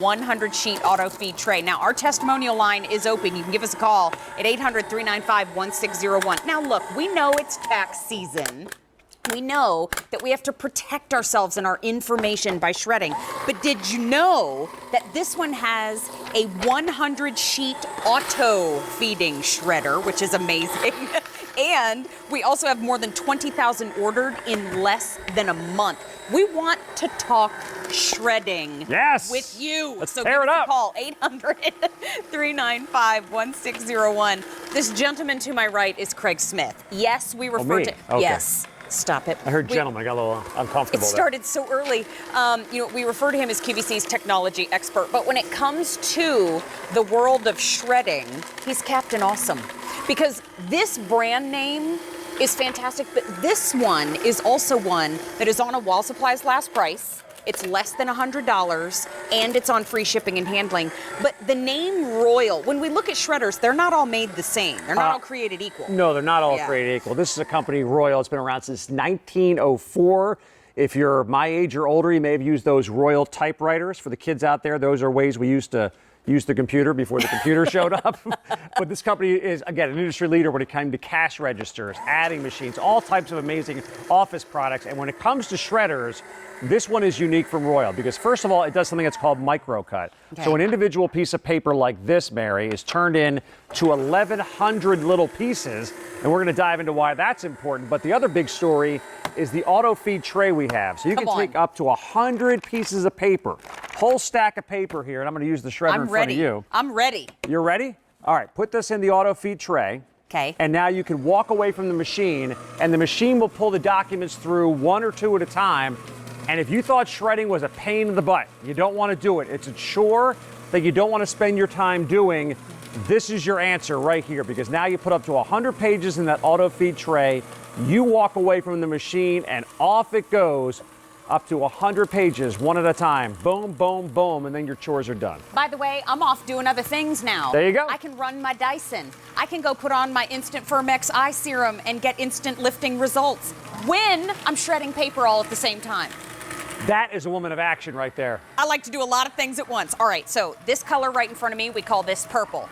100 sheet auto feed tray. Now, our testimonial line is open. You can give us a call at 800-395-1601. Now, look, we know it's tax season. We know that we have to protect ourselves and our information by shredding. But did you know that this one has a 100 sheet auto feeding shredder, which is amazing. And we also have more than 20,000 ordered in less than a month. We want to talk shredding with you. Let's so tear give it us up. a call, 800-395-1601. This gentleman to my right is Craig Smith. Yes, we refer to... Okay. Yes. Stop it. I heard gentleman. I got a little uncomfortable. It started so early. We refer to him as QVC's technology expert, but when it comes to the world of shredding, he's Captain Awesome. Because this brand name is fantastic, but this one is also one that is on a Wall Supplies last price. It's less than $100, and it's on free shipping and handling. But the name Royal, when we look at shredders, they're not all made the same. They're not all created equal. No, they're not all created equal. This is a company, Royal. It's been around since 1904. If you're my age or older, you may have used those Royal typewriters. For the kids out there, those are ways we used to use the computer before the computer showed up. But this company is, again, an industry leader when it came to cash registers, adding machines, all types of amazing office products. And when it comes to shredders, this one is unique from Royal because, first of all, it does something that's called micro-cut. Okay. So an individual piece of paper like this, Mary, is turned in to 1,100 little pieces, and we're going to dive into why that's important. But the other big story is the auto feed tray we have. So you can take up to 100 pieces of paper, whole stack of paper here, and I'm going to use the shredder in front of you. I'm ready. You're ready? All right, put this in the auto feed tray. Okay. And now you can walk away from the machine, and the machine will pull the documents through one or two at a time. And if you thought shredding was a pain in the butt, you don't want to do it, it's a chore that you don't want to spend your time doing, this is your answer right here, because now you put up to 100 pages in that auto feed tray, you walk away from the machine, and off it goes, up to 100 pages, one at a time. Boom, boom, boom, and then your chores are done. By the way, I'm off doing other things now. There you go. I can run my Dyson. I can go put on my Instant Firmex eye serum and get instant lifting results when I'm shredding paper all at the same time. That is a woman of action right there. I like to do a lot of things at once. All right, so this color right in front of me, we call this purple.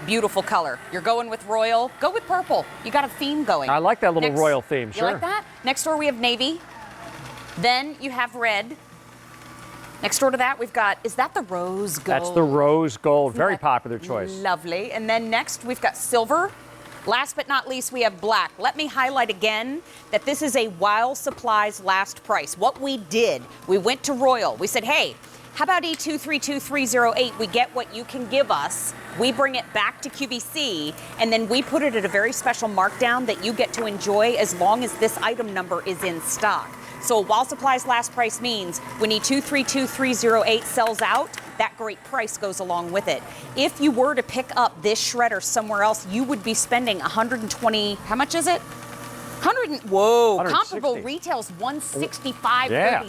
Beautiful color. You're going with Royal, go with purple. You got a theme going. I like that little Royal theme, sure. You like that? Next door we have navy. Then you have red. Next door to that we've got, is that the rose gold? That's the rose gold, very popular choice. Lovely. And then next we've got silver. Last but not least, we have black. Let me highlight again that this is a While Supplies last price. What we did, we went to Royal. We said, hey, how about E232308? We get what you can give us. We bring it back to QVC, and then we put it at a very special markdown that you get to enjoy as long as this item number is in stock. So While Supplies last price means when E232308 sells out, that great price goes along with it. If you were to pick up this shredder somewhere else, you would be spending 120, how much is it? 100, whoa, 160. comparable retails 165.32. Yeah.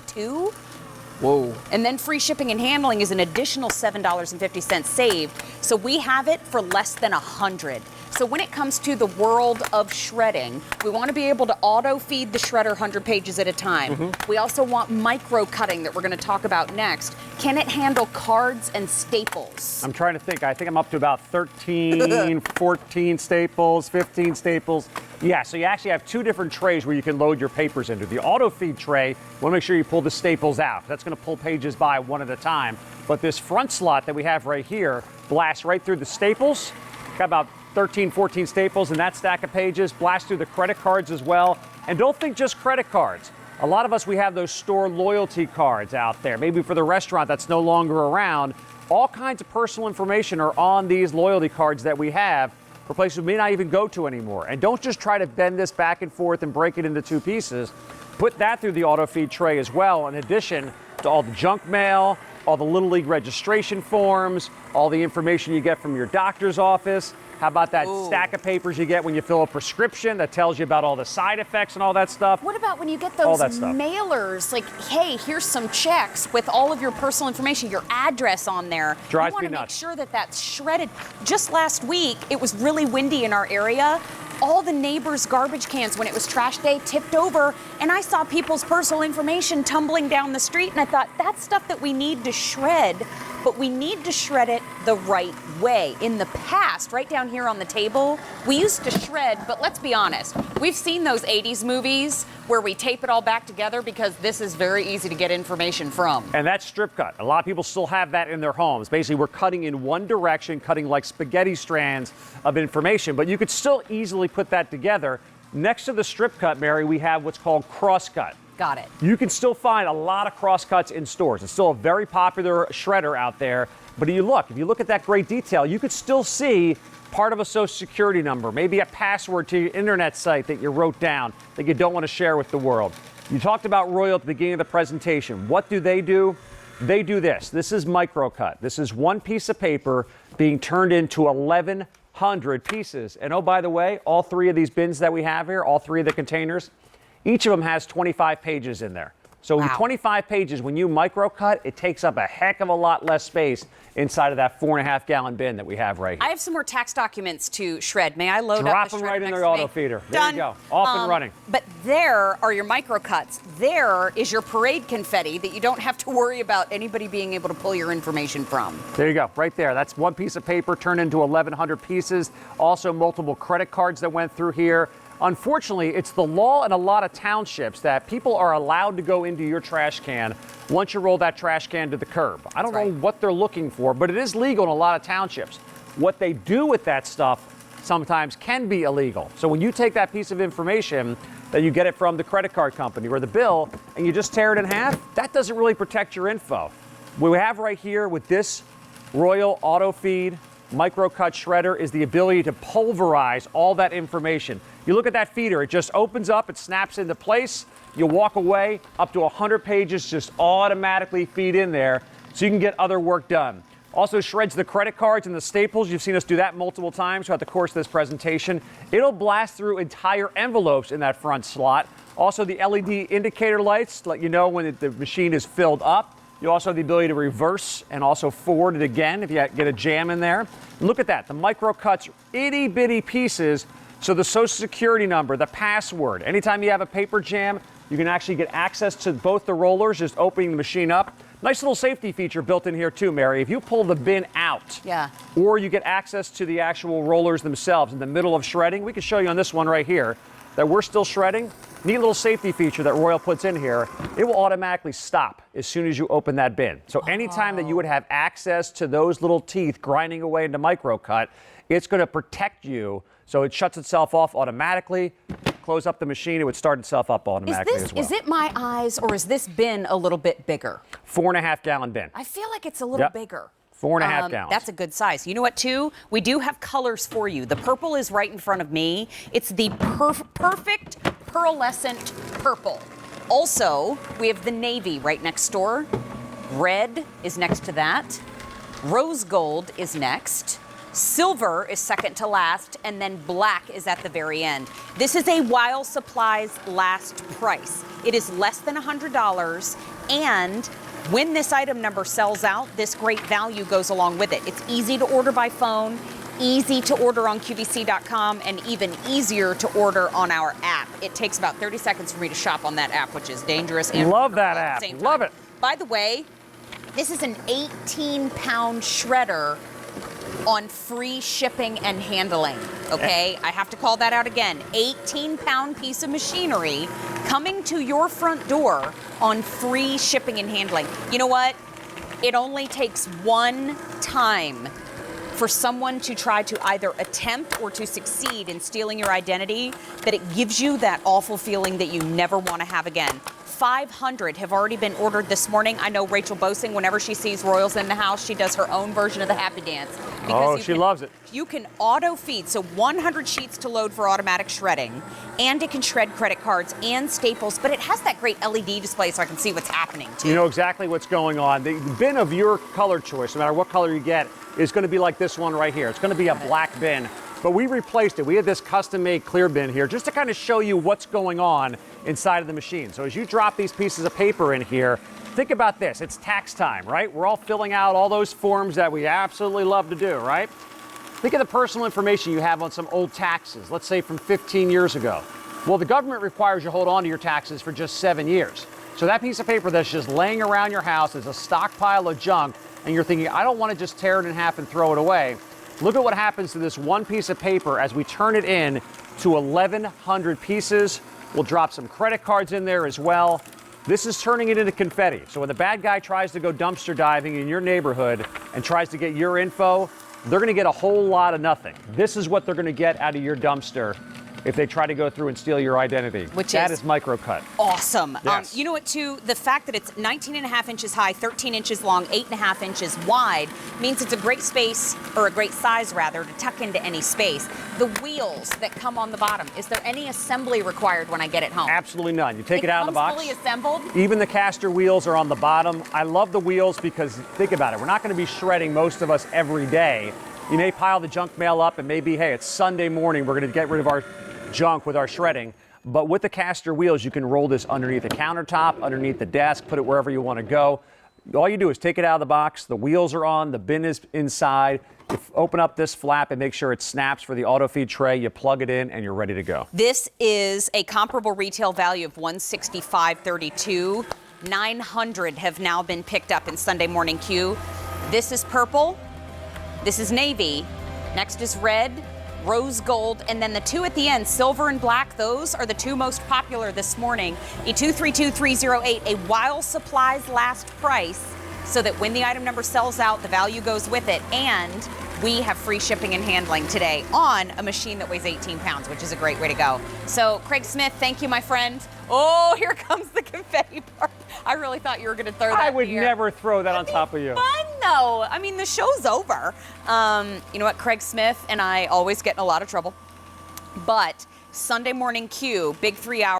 Whoa. And then free shipping and handling is an additional $7.50 saved. So we have it for less than $100. So when it comes to the world of shredding, we want to be able to auto feed the shredder 100 pages at a time. Mm-hmm. We also want micro cutting that we're going to talk about next. Can it handle cards and staples? I'm trying to think. I think I'm up to about 13, 14 staples, 15 staples. Yeah, so you actually have two different trays where you can load your papers into. The auto feed tray, you want to make sure you pull the staples out. That's going to pull pages by one at a time. But this front slot that we have right here blasts right through the staples. Got about 13, 14 staples in that stack of pages, blast through the credit cards as well. And don't think just credit cards. A lot of us, we have those store loyalty cards out there, maybe for the restaurant that's no longer around. All kinds of personal information are on these loyalty cards that we have for places we may not even go to anymore. And don't just try to bend this back and forth and break it into two pieces. Put that through the auto feed tray as well, in addition to all the junk mail, all the Little League registration forms, all the information you get from your doctor's office. How about that stack of papers you get when you fill a prescription that tells you about all the side effects and all that stuff? What about when you get those mailers, like, hey, here's some checks with all of your personal information, your address on there. Drives you me want to make nuts. sure that that's shredded. Just last week, it was really windy in our area. All the neighbors' garbage cans, when it was trash day, tipped over, and I saw people's personal information tumbling down the street, and I thought, that's stuff that we need to shred, but we need to shred it the right way. In the past, right down here on the table, we used to shred, but let's be honest, we've seen those 80s movies where we tape it all back together because this is very easy to get information from. And that's strip cut. A lot of people still have that in their homes. Basically, we're cutting in one direction, cutting like spaghetti strands of information, but you could still easily put that together. Next to the strip cut, Mary, we have what's called cross cut. Got it. You can still find a lot of cross cuts in stores. It's still a very popular shredder out there. But if you look at that great detail, you could still see part of a social security number, maybe a password to your internet site that you wrote down that you don't want to share with the world. You talked about Royal at the beginning of the presentation. What do? They do this. This is microcut. This is one piece of paper being turned into 1,100 pieces. And oh, by the way, all three of these bins that we have here, all three of the containers, each of them has 25 pages in there. So in 25 pages, when you microcut, it takes up a heck of a lot less space inside of that 4.5-gallon bin that we have right here. I have some more tax documents to shred. May I load up Drop the them shredder right in next their to auto me? feeder. There Done. you go. Off and running. But there are your microcuts. There is your parade confetti that you don't have to worry about anybody being able to pull your information from. There you go, right there. That's one piece of paper turned into 1,100 pieces. Also multiple credit cards that went through here. Unfortunately, it's the law in a lot of townships that people are allowed to go into your trash can once you roll that trash can to the curb. I don't know what they're looking for, but it is legal in a lot of townships. What they do with that stuff sometimes can be illegal. So when you take that piece of information that you get it from the credit card company or the bill and you just tear it in half, that doesn't really protect your info. What we have right here with this Royal Auto Feed microcut shredder is the ability to pulverize all that information. You look at that feeder, it just opens up, it snaps into place. You walk away, up to 100 pages just automatically feed in there so you can get other work done. Also shreds the credit cards and the staples. You've seen us do that multiple times throughout the course of this presentation. It'll blast through entire envelopes in that front slot. Also the LED indicator lights to let you know when the machine is filled up. You also have the ability to reverse and also forward it again if you get a jam in there. Look at that, the microcuts, itty bitty pieces. So the social security number, the password, anytime you have a paper jam, you can actually get access to both the rollers, just opening the machine up. Nice little safety feature built in here too, Mary. If you pull the bin out, or you get access to the actual rollers themselves in the middle of shredding, we can show you on this one right here that we're still shredding. Neat little safety feature that Royal puts in here. It will automatically stop as soon as you open that bin. So anytime that you would have access to those little teeth grinding away into microcut, it's going to protect you. So it shuts itself off automatically. Close up the machine, it would start itself up automatically as well. Is it my eyes or is this bin a little bit bigger? 4.5-gallon bin. I feel like it's a little bigger. 4.5 gallons. That's a good size. You know what, too? We do have colors for you. The purple is right in front of me. It's the perfect pearlescent purple. Also, we have the navy right next door. Red is next to that. Rose gold is next. Silver is second to last, and then black is at the very end. This is a while supplies last price. It is less than $100, and when this item number sells out, this great value goes along with it. It's easy to order by phone, easy to order on QVC.com, and even easier to order on our app. It takes about 30 seconds for me to shop on that app, which is dangerous and love that app. Love it. By the way, this is an 18-pound shredder on free shipping and handling, okay? I have to call that out again. 18-pound piece of machinery coming to your front door on free shipping and handling. You know what? It only takes one time for someone to try to either attempt or to succeed in stealing your identity that it gives you that awful feeling that you never want to have again. 500 have already been ordered this morning. I know Rachel Bosing, whenever she sees Royals in the house, she does her own version of the happy dance. Oh, she loves it. You can auto feed, so 100 sheets to load for automatic shredding, and it can shred credit cards and staples, but it has that great LED display so I can see what's happening too. You know exactly what's going on. The bin of your color choice, no matter what color you get, is going to be like this one right here. It's going to be a black bin but we replaced it. We had this custom-made clear bin here just to kind of show you what's going on inside of the machine. So as you drop these pieces of paper in here, think about this. It's tax time, right? We're all filling out all those forms that we absolutely love to do, right? Think of the personal information you have on some old taxes, let's say from 15 years ago. Well, the government requires you hold on to your taxes for just 7 years. So that piece of paper that's just laying around your house is a stockpile of junk, and you're thinking, I don't want to just tear it in half and throw it away. Look at what happens to this one piece of paper as we turn it in to 1,100 pieces. We'll drop some credit cards in there as well. This is turning it into confetti. So when the bad guy tries to go dumpster diving in your neighborhood and tries to get your info, they're going to get a whole lot of nothing. This is what they're going to get out of your dumpster if they try to go through and steal your identity. That is microcut. Awesome. Yes. You know what, too? The fact that it's 19.5 inches high, 13 inches long, 8.5 inches wide means it's a great space, or a great size, rather, to tuck into any space. The wheels that come on the bottom, is there any assembly required when I get it home? Absolutely none. You take it out of the box. Fully assembled? Even the caster wheels are on the bottom. I love the wheels because, think about it, we're not going to be shredding, most of us, every day. You may pile the junk mail up and maybe, hey, it's Sunday morning, we're going to get rid of our junk with our shredding. But with the caster wheels, you can roll this underneath the countertop, underneath the desk, put it wherever you want to go. All you do is take it out of the box. The wheels are on, the bin is inside. You open up this flap and make sure it snaps for the auto feed tray. You plug it in and you're ready to go. This is a comparable retail value of $165.32. 900 have now been picked up in Sunday Morning Q. This is purple. This is navy. Next is red, rose gold, and then the two at the end, silver and black. Those are the two most popular this morning. E232308, a while supplies last price, so that when the item number sells out, the value goes with it. And we have free shipping and handling today on a machine that weighs 18 pounds, which is a great way to go. So, Craig Smith, thank you, my friend. Oh, here comes the confetti part. I really thought you were going to throw that I would here. never throw that on top of you. Fun, though. I mean, the show's over. You know what? Craig Smith and I always get in a lot of trouble. But Sunday Morning Q, big 3 hour.